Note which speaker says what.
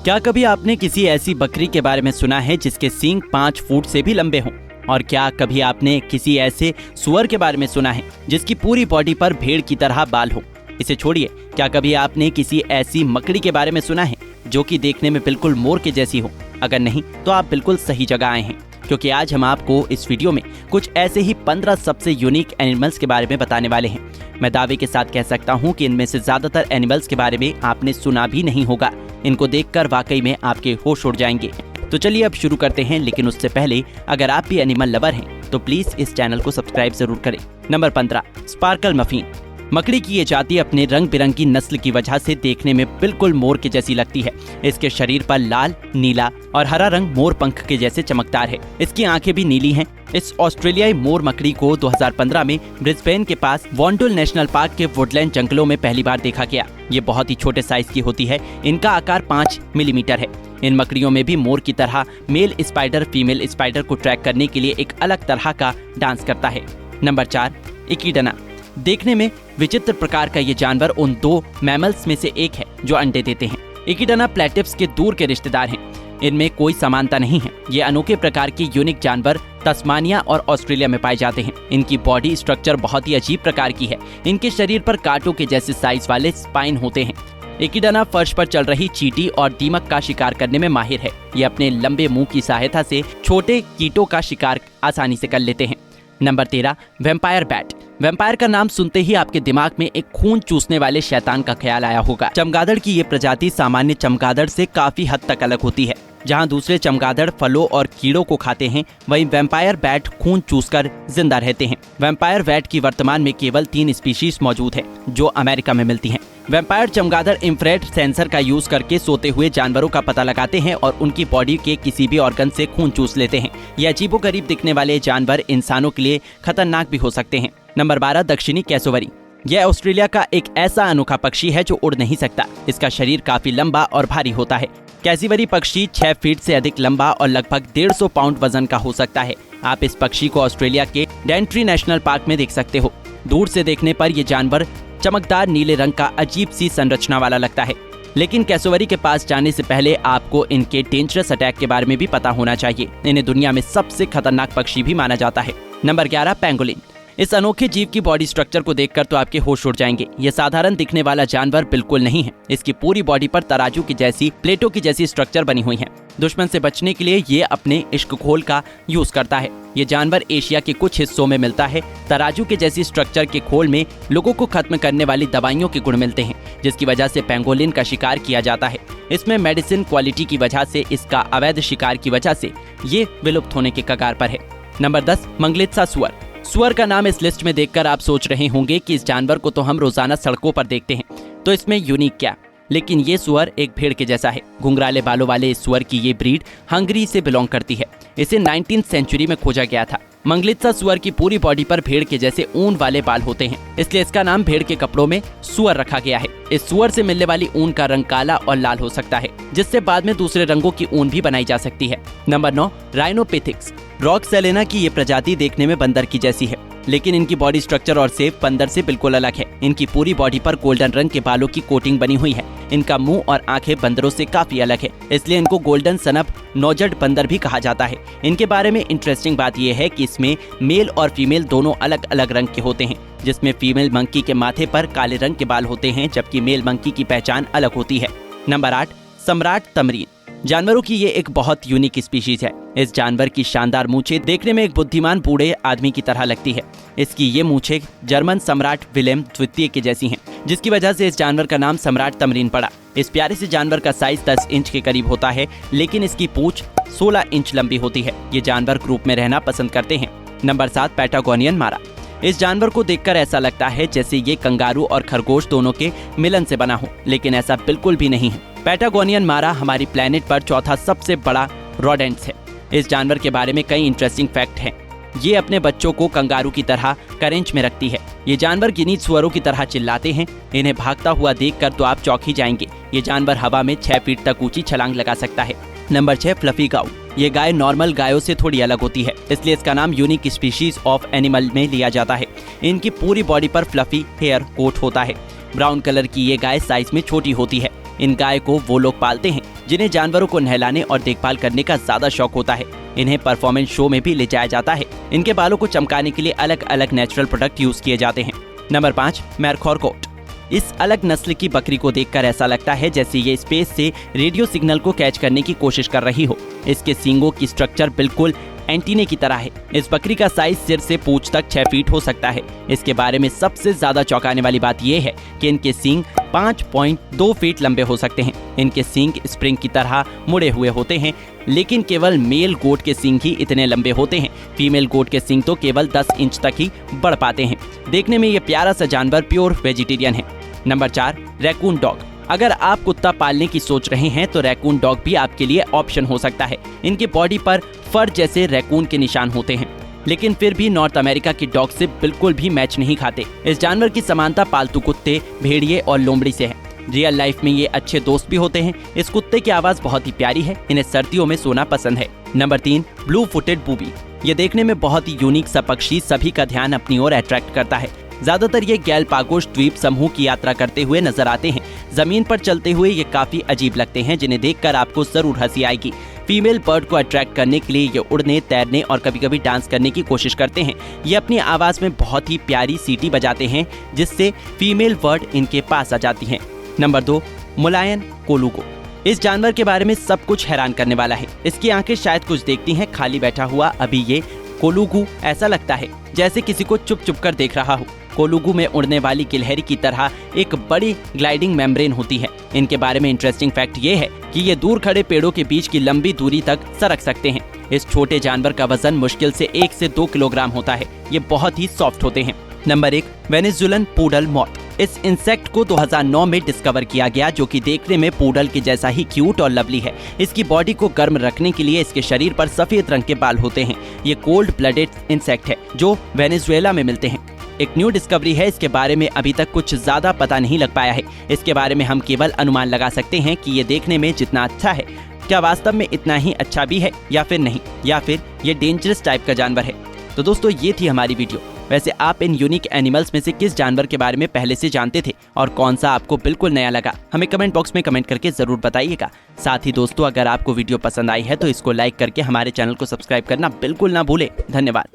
Speaker 1: क्या कभी आपने किसी ऐसी बकरी के बारे में सुना है जिसके सींग 5 फुट से भी लंबे हों? और क्या कभी आपने किसी ऐसे सुअर के बारे में सुना है जिसकी पूरी बॉडी पर भेड़ की तरह बाल हो? इसे छोड़िए, क्या कभी आपने किसी ऐसी मकड़ी के बारे में सुना है जो कि देखने में बिल्कुल मोर के जैसी हो? अगर नहीं तो आप बिल्कुल सही जगह आए हैं, क्योंकि आज हम आपको इस वीडियो में कुछ ऐसे ही 15 सबसे यूनिक एनिमल्स के बारे में बताने वाले हैं। मैं दावे के साथ कह सकता हूं कि इनमें से ज्यादातर एनिमल्स के बारे में आपने सुना भी नहीं होगा। इनको देखकर वाकई में आपके होश उड़ जाएंगे। तो चलिए अब शुरू करते हैं, लेकिन उससे पहले अगर आप भी एनिमल लवर हैं तो प्लीज इस चैनल को सब्सक्राइब जरूर करें। Number 15, sparkle muffin. मकड़ी की ये जाति अपने रंग बिरंगी नस्ल की वजह से देखने में बिल्कुल मोर के जैसी लगती है। इसके शरीर पर लाल, नीला और हरा रंग मोर पंख के जैसे चमकदार है। इसकी आंखें भी नीली हैं। इस ऑस्ट्रेलियाई मोर मकड़ी को 2015 में ब्रिस्बेन के पास वॉन्डुल नेशनल पार्क के वुडलैंड जंगलों में पहली बार देखा गया। ये बहुत ही छोटे साइज की होती है। इनका आकार 5 मिलीमीटर है। इन मकड़ियों में भी मोर की तरह मेल स्पाइडर फीमेल स्पाइडर को ट्रैक करने के लिए एक अलग तरह का डांस करता है। Number 4, echidna. देखने में विचित्र प्रकार का ये जानवर उन 2 मैमल्स में से एक है जो अंडे देते हैं। इकिडना प्लेटिव्स के दूर के रिश्तेदार हैं। इनमें कोई समानता नहीं है। ये अनोखे प्रकार के यूनिक जानवर तस्मानिया और ऑस्ट्रेलिया में पाए जाते हैं। इनकी बॉडी स्ट्रक्चर बहुत ही अजीब प्रकार की है। इनके शरीर पर कांटों के जैसे साइज वाले स्पाइन होते हैं। इकिडना फर्श पर चल रही चींटी और दीमक का शिकार करने में माहिर है। ये अपने लंबे मुंह की सहायता से छोटे कीटों का शिकार आसानी से कर लेते हैं। Number 13, vampire bat. वैम्पायर का नाम सुनते ही आपके दिमाग में एक खून चूसने वाले शैतान का ख्याल आया होगा। चमगादड़ की ये प्रजाति सामान्य चमगादड़ से काफी हद तक अलग होती है। जहां दूसरे चमगादड़ फलों और कीड़ों को खाते हैं, वहीं वैम्पायर बैट खून चूसकर जिंदा रहते हैं। वैम्पायर बैट की वर्तमान में केवल 3 स्पीशीज मौजूद है जो अमेरिका में मिलती हैं। वैम्पायर चमगादड़ इंफ्रारेड सेंसर का यूज करके सोते हुए जानवरों का पता लगाते हैं और उनकी बॉडी के किसी भी ऑर्गन से खून चूस लेते हैं। ये अजीबोगरीब दिखने वाले जानवर इंसानों के लिए खतरनाक भी हो सकते हैं। नंबर 12, दक्षिणी कैसोवरी। यह ऑस्ट्रेलिया का एक ऐसा अनोखा पक्षी है जो उड़ नहीं सकता। इसका शरीर काफी लंबा और भारी होता है। कैसीवरी पक्षी 6 फीट से अधिक लंबा और लगभग 150 पाउंड वजन का हो सकता है। आप इस पक्षी को ऑस्ट्रेलिया के डेंट्री नेशनल पार्क में देख सकते हो। दूर से देखने पर यह जानवर चमकदार नीले रंग का अजीब सी संरचना वाला लगता है, लेकिन कैसोवरी के पास जाने से पहले आपको इनके डेंजरस अटैक के बारे में भी पता होना चाहिए। इन्हें दुनिया में सबसे खतरनाक पक्षी भी माना जाता है। Number 11, pangolin. इस अनोखे जीव की बॉडी स्ट्रक्चर को देखकर तो आपके होश उड़ जाएंगे। ये साधारण दिखने वाला जानवर बिल्कुल नहीं है। इसकी पूरी बॉडी पर तराजू की जैसी प्लेटों की जैसी स्ट्रक्चर बनी हुई है। दुश्मन से बचने के लिए ये अपने इश्क खोल का यूज करता है। ये जानवर एशिया के कुछ हिस्सों में मिलता है। तराजू के जैसी स्ट्रक्चर के खोल में लोगों को खत्म करने वाली दवाइयों के गुण मिलते हैं, जिसकी वजह से पेंगोलिन का शिकार किया जाता है। इसमें मेडिसिन क्वालिटी की वजह से, इसका अवैध शिकार की वजह से ये विलुप्त होने के कगार पर है। नंबर 10, मंगलेत्सा सुअर। सुअर का नाम इस लिस्ट में देखकर आप सोच रहे होंगे कि इस जानवर को तो हम रोजाना सड़कों पर देखते हैं, तो इसमें यूनिक क्या? लेकिन ये सुअर एक भेड़ के जैसा है। घुंघराले बालों वाले इस सुअर की ये ब्रीड हंगरी से बिलोंग करती है। इसे 19वीं सेंचुरी में खोजा गया था। मंगलेत्सा सुअर की पूरी बॉडी पर भेड़ के जैसे ऊन वाले बाल होते हैं, इसलिए इसका नाम भेड़ के कपड़ों में सुअर रखा गया है। इस सुअर से मिलने वाली ऊन का रंग काला और लाल हो सकता है, जिससे बाद में दूसरे रंगों की ऊन भी बनाई जा सकती है। नंबर 9, राइनोपिथिक्स। रॉकसेलेना की ये प्रजाति देखने में बंदर की जैसी है, लेकिन इनकी बॉडी स्ट्रक्चर और शेप बंदर से बिल्कुल अलग है। इनकी पूरी बॉडी पर गोल्डन रंग के बालों की कोटिंग बनी हुई है। इनका मुंह और आंखें बंदरों से काफी अलग है, इसलिए इनको गोल्डन सनप नोजड बंदर भी कहा जाता है। इनके बारे में इंटरेस्टिंग बात यह है कि इसमें मेल और फीमेल दोनों अलग अलग रंग के होते हैं, जिसमें फीमेल मंकी के माथे पर काले रंग के बाल होते हैं, जबकि मेल मंकी की पहचान अलग होती है। नंबर 8, सम्राट तमरीन। जानवरों की ये एक बहुत यूनिक स्पीशीज है। इस जानवर की शानदार मूंछें देखने में एक बुद्धिमान बूढ़े आदमी की तरह लगती है। इसकी ये मूंछें जर्मन सम्राट विलेम द्वितीय के जैसी हैं, जिसकी वजह से इस जानवर का नाम सम्राट तमरीन पड़ा। इस प्यारे से जानवर का साइज 10 इंच के करीब होता है, लेकिन इसकी पूंछ 16 इंच लंबी होती है। ये जानवर ग्रुप में रहना पसंद करते हैं। नंबर 7, पैटागोनियन मारा। इस जानवर को देखकर ऐसा लगता है जैसे ये कंगारू और खरगोश दोनों के मिलन से बना हो, लेकिन ऐसा बिल्कुल भी नहीं है। पैटागोनियन मारा हमारी प्लेनेट पर चौथा सबसे बड़ा रोडेंट्स है। इस जानवर के बारे में कई इंटरेस्टिंग फैक्ट हैं। ये अपने बच्चों को कंगारू की तरह करेंच में रखती है। ये जानवर गिनी सुअरों की तरह चिल्लाते हैं। इन्हें भागता हुआ देखकर तो आप चौंक ही जाएंगे। ये जानवर हवा में 6 फीट तक ऊंची छलांग लगा सकता है। नंबर 6, फ्लफी काऊ। ये गाय नॉर्मल गायों से थोड़ी अलग होती है, इसलिए इसका नाम यूनिक स्पीशीज ऑफ एनिमल में लिया जाता है। इनकी पूरी बॉडी पर फ्लफी हेयर कोट होता है। ब्राउन कलर की ये गाय साइज में छोटी होती है। इन गाय को वो लोग पालते हैं जिन्हें जानवरों को नहलाने और देखभाल करने का ज्यादा शौक होता है। इन्हें परफॉर्मेंस शो में भी ले जाया जाता है। इनके बालों को चमकाने के लिए अलग अलग नेचुरल प्रोडक्ट यूज किए जाते हैं। नंबर 5, मैरखौरकोट। इस अलग नस्ल की बकरी को देखकर ऐसा लगता है जैसे ये स्पेस से रेडियो सिग्नल को कैच करने की कोशिश कर रही हो। इसके सींगों की स्ट्रक्चर बिल्कुल एंटीने की तरह है। इस बकरी का साइज सिर से पूंछ तक 6 फीट हो सकता है। इसके बारे में सबसे ज्यादा चौंकाने वाली बात यह है कि इनके सींग 5.2 फीट लंबे हो सकते हैं। इनके सींग स्प्रिंग की तरह मुड़े हुए होते हैं, लेकिन केवल मेल गोट के सींग ही इतने लंबे होते हैं। फीमेल गोट के सींग तो केवल 10 इंच तक ही बढ़ पाते हैं। देखने में ये प्यारा सा जानवर प्योर वेजिटेरियन है। Number 4, raccoon dog. अगर आप कुत्ता पालने की सोच रहे हैं तो रैकून डॉग भी आपके लिए ऑप्शन हो सकता है। इनके बॉडी पर फर जैसे रैकून के निशान होते हैं, लेकिन फिर भी नॉर्थ अमेरिका की डॉग से बिल्कुल भी मैच नहीं खाते। इस जानवर की समानता पालतू कुत्ते, भेड़िए और लोमड़ी से है। रियल लाइफ में ये अच्छे दोस्त भी होते हैं। इस कुत्ते की आवाज बहुत ही प्यारी है। इन्हें सर्दियों में सोना पसंद है। Number 3, blue footed booby. ये देखने में बहुत ही यूनिक सा पक्षी सभी का ध्यान अपनी ओर अट्रैक्ट करता है। ज्यादातर ये गैलापागोस द्वीप समूह की यात्रा करते हुए नजर आते हैं। जमीन पर चलते हुए ये काफी अजीब लगते हैं, जिन्हें देखकर आपको जरूर हंसी आएगी। फीमेल बर्ड को अट्रैक्ट करने के लिए ये उड़ने, तैरने और कभी-कभी डांस करने की कोशिश करते हैं। ये अपनी आवाज में बहुत ही प्यारी सीटी बजाते हैं, जिससे फीमेल बर्ड इनके पास आ जाती हैं। नंबर 2, मुलायन कोलुगो। इस जानवर के बारे में सब कुछ हैरान करने वाला है। इसकी आंखें शायद कुछ देखती हैं। खाली बैठा हुआ अभी ये कोलुगू ऐसा लगता है जैसे किसी को चुप चुप कर देख रहा हो। कोलुगू में उड़ने वाली गिलहरी की तरह एक बड़ी ग्लाइडिंग मेम्ब्रेन होती है। इनके बारे में इंटरेस्टिंग फैक्ट ये है कि ये दूर खड़े पेड़ों के बीच की लंबी दूरी तक सरक सकते हैं। इस छोटे जानवर का वजन मुश्किल से 1 से 2 किलोग्राम होता है। ये बहुत ही सॉफ्ट होते हैं। Number 1, Venezuelan poodle moth. इस इंसेक्ट को 2009 में डिस्कवर किया गया, जो कि देखने में पूडल के जैसा ही क्यूट और लवली है। इसकी बॉडी को गर्म रखने के लिए इसके शरीर पर सफेद रंग के बाल होते हैं। ये कोल्ड ब्लडेड इंसेक्ट है जो वेनेजुएला में मिलते हैं। एक न्यू डिस्कवरी है। इसके बारे में अभी तक कुछ ज्यादा पता नहीं लग पाया है। इसके बारे में हम केवल अनुमान लगा सकते हैं कि ये देखने में जितना अच्छा है, क्या वास्तव में इतना ही अच्छा भी है या फिर नहीं, या फिर ये डेंजरस टाइप का जानवर है। तो दोस्तों, ये थी हमारी वीडियो। वैसे आप इन यूनिक एनिमल्स में से किस जानवर के बारे में पहले से जानते थे और कौन सा आपको बिल्कुल नया लगा, हमें कमेंट बॉक्स में कमेंट करके जरूर बताइएगा। साथ ही दोस्तों, अगर आपको वीडियो पसंद आई है तो इसको लाइक करके हमारे चैनल को सब्सक्राइब करना बिल्कुल ना भूलें। धन्यवाद।